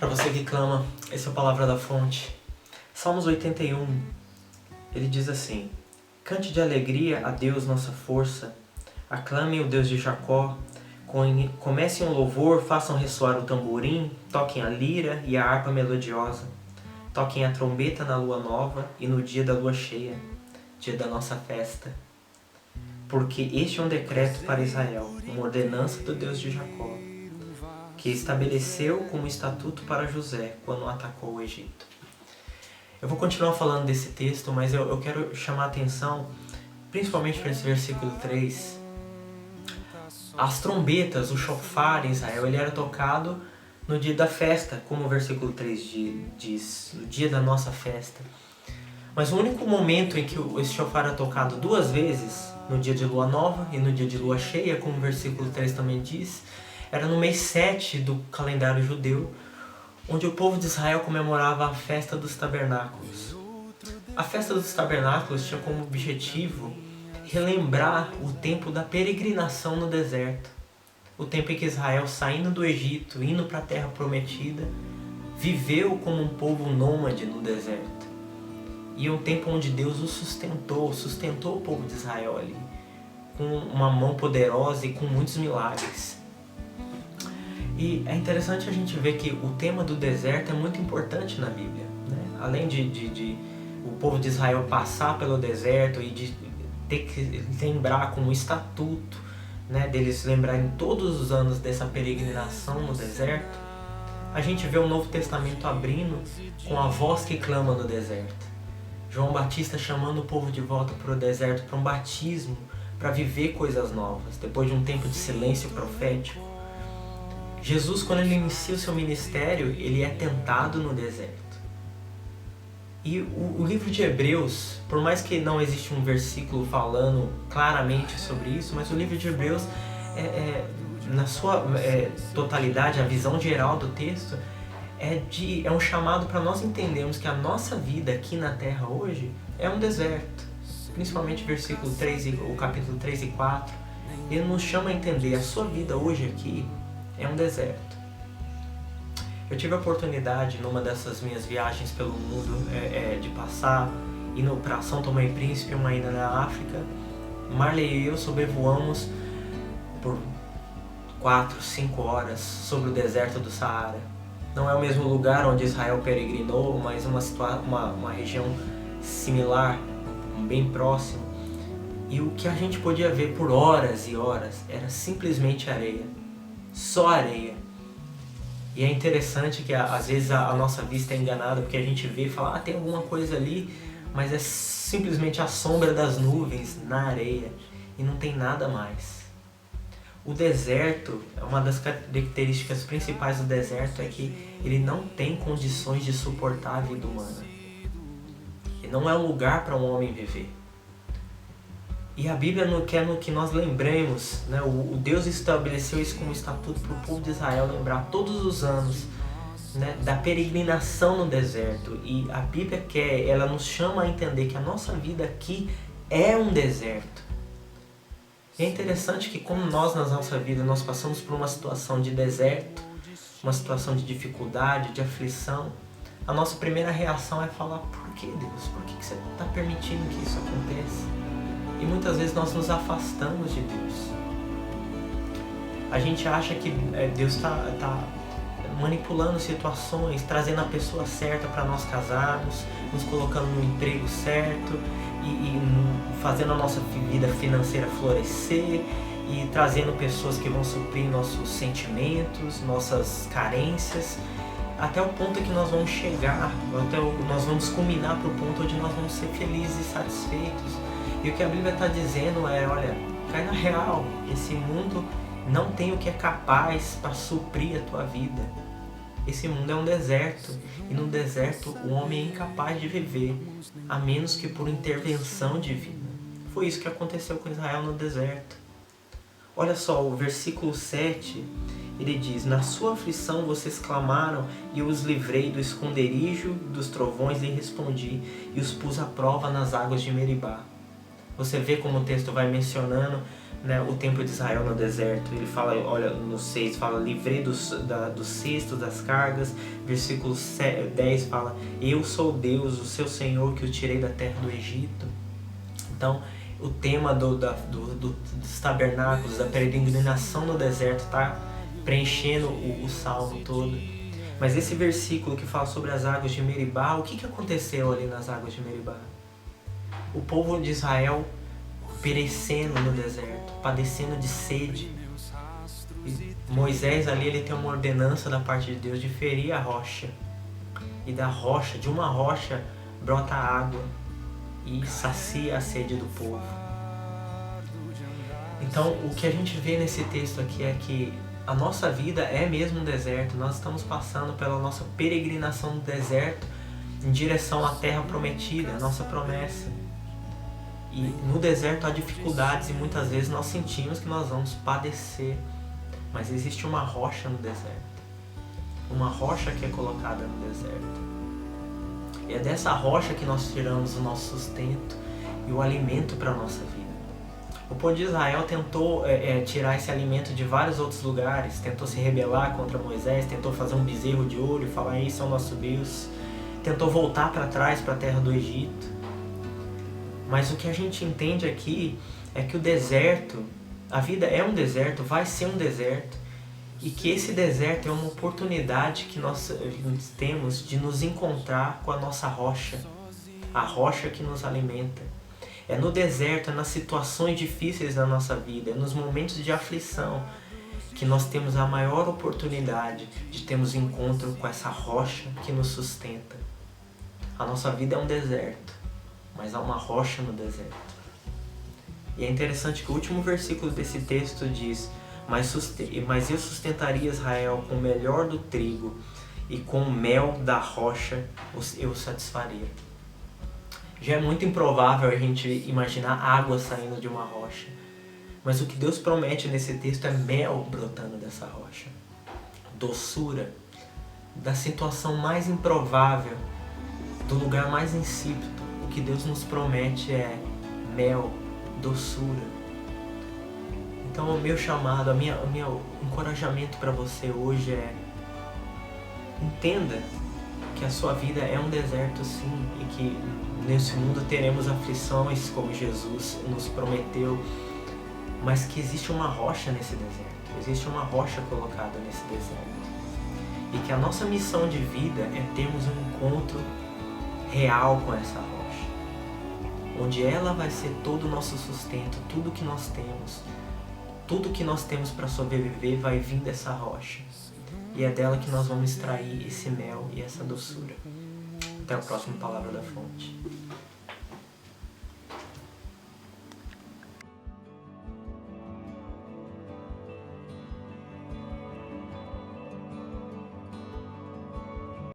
Para você que clama, essa é a palavra da fonte. Salmos 81, ele diz assim: Cante de alegria a Deus nossa força, aclamem o Deus de Jacó, comecem um louvor, façam ressoar o tamborim, toquem a lira e a harpa melodiosa, toquem a trombeta na lua nova e no dia da lua cheia, dia da nossa festa. Porque este é um decreto para Israel, uma ordenança do Deus de Jacó, que estabeleceu como estatuto para José quando atacou o Egito. Eu vou continuar falando desse texto, mas eu quero chamar a atenção principalmente para esse versículo 3. As trombetas, o shofar em Israel, ele era tocado no dia da festa, como o versículo 3 diz, no dia da nossa festa. Mas o único momento em que esse shofar é tocado duas vezes, no dia de lua nova e no dia de lua cheia, como o versículo 3 também diz, era no mês 7 do calendário judeu, onde o povo de Israel comemorava a festa dos tabernáculos. A festa dos tabernáculos tinha como objetivo relembrar o tempo da peregrinação no deserto. O tempo em que Israel, saindo do Egito, indo para a terra prometida, viveu como um povo nômade no deserto. E um tempo onde Deus o sustentou o povo de Israel ali, com uma mão poderosa e com muitos milagres. E é interessante a gente ver que o tema do deserto é muito importante na Bíblia, né? Além de o povo de Israel passar pelo deserto e de ter que lembrar como estatuto, né, deles lembrarem todos os anos dessa peregrinação no deserto, a gente vê o Novo Testamento abrindo com a voz que clama no deserto. João Batista chamando o povo de volta para o deserto, para um batismo, para viver coisas novas, depois de um tempo de silêncio profético. Jesus, quando ele inicia o seu ministério, ele é tentado no deserto. E o livro de Hebreus, por mais que não exista um versículo falando claramente sobre isso, mas o livro de Hebreus, na sua totalidade, a visão geral do texto, é um chamado para nós entendermos que a nossa vida aqui na Terra hoje é um deserto. Principalmente o capítulo 3 e 4, ele nos chama a entender a sua vida hoje aqui é um deserto. Eu tive a oportunidade, numa dessas minhas viagens pelo mundo, de passar, indo para São Tomé e Príncipe, uma ilha na África. Marley e eu sobrevoamos por 4, 5 horas sobre o deserto do Saara. Não é o mesmo lugar onde Israel peregrinou, mas uma região similar, bem próxima. E o que a gente podia ver por horas e horas era simplesmente areia. Só areia. E é interessante que às vezes a nossa vista é enganada, porque a gente vê e fala, tem alguma coisa ali, mas é simplesmente a sombra das nuvens na areia e não tem nada mais. O deserto, uma das características principais do deserto é que ele não tem condições de suportar a vida humana. Ele não é um lugar para um homem viver. E a Bíblia quer que nós lembremos, né? O Deus estabeleceu isso como estatuto para o povo de Israel lembrar todos os anos, né, da peregrinação no deserto. E a Bíblia ela nos chama a entender que a nossa vida aqui é um deserto. E é interessante que como na nossa vida, nós passamos por uma situação de deserto, uma situação de dificuldade, de aflição, a nossa primeira reação é falar, por que Deus? Por que você está permitindo que isso aconteça? E muitas vezes nós nos afastamos de Deus. A gente acha que Deus está manipulando situações, trazendo a pessoa certa para nós casarmos, nos colocando no emprego certo e fazendo a nossa vida financeira florescer e trazendo pessoas que vão suprir nossos sentimentos, nossas carências, até o ponto que nós vamos chegar, nós vamos culminar para o ponto onde nós vamos ser felizes e satisfeitos. E o que a Bíblia está dizendo olha, cai na real, esse mundo não tem o que é capaz para suprir a tua vida. Esse mundo é um deserto, e no deserto o homem é incapaz de viver, a menos que por intervenção divina. Foi isso que aconteceu com Israel no deserto. Olha só, o versículo 7, ele diz, na sua aflição vocês clamaram e eu os livrei do esconderijo dos trovões e respondi, e os pus à prova nas águas de Meribá. Você vê como o texto vai mencionando né, o tempo de Israel no deserto. Ele fala, olha, no 6, fala, livrei dos cestos, das cargas. Versículo 10 fala, eu sou Deus, o seu Senhor, que o tirei da terra do Egito. Então, o tema dos tabernáculos, da peregrinação no deserto, está preenchendo o salmo todo. Mas esse versículo que fala sobre as águas de Meribá, o que aconteceu ali nas águas de Meribá? O povo de Israel perecendo no deserto, padecendo de sede. E Moisés ali, ele tem uma ordenança da parte de Deus de ferir a rocha. E da rocha, de uma rocha, brota água e sacia a sede do povo. Então, o que a gente vê nesse texto aqui é que a nossa vida é mesmo um deserto. Nós estamos passando pela nossa peregrinação no deserto em direção à terra prometida, a nossa promessa. E no deserto há dificuldades e muitas vezes nós sentimos que nós vamos padecer. Mas existe uma rocha no deserto. Uma rocha que é colocada no deserto. E é dessa rocha que nós tiramos o nosso sustento e o alimento para a nossa vida. O povo de Israel tentou tirar esse alimento de vários outros lugares. Tentou se rebelar contra Moisés, tentou fazer um bezerro de ouro e falar, isso é o nosso Deus. Tentou voltar para trás, para a terra do Egito. Mas o que a gente entende aqui é que o deserto, a vida é um deserto, vai ser um deserto, e que esse deserto é uma oportunidade que nós temos de nos encontrar com a nossa rocha, a rocha que nos alimenta. É no deserto, é nas situações difíceis da nossa vida, é nos momentos de aflição que nós temos a maior oportunidade de termos encontro com essa rocha que nos sustenta. A nossa vida é um deserto, mas há uma rocha no deserto. E é interessante que o último versículo desse texto diz, mas eu sustentaria Israel com o melhor do trigo e com o mel da rocha eu satisfaria. Já é muito improvável a gente imaginar água saindo de uma rocha. Mas o que Deus promete nesse texto é mel brotando dessa rocha. Doçura. Da situação mais improvável, do lugar mais insípido, o que Deus nos promete é mel, doçura. Então o meu chamado, o meu encorajamento para você hoje é: entenda que a sua vida é um deserto sim, e que nesse mundo teremos aflições como Jesus nos prometeu, mas que existe uma rocha nesse deserto, existe uma rocha colocada nesse deserto, e que a nossa missão de vida é termos um encontro real com essa rocha, onde ela vai ser todo o nosso sustento, tudo que nós temos para sobreviver vai vir dessa rocha, e é dela que nós vamos extrair esse mel e essa doçura. Até a próxima Palavra da Fonte.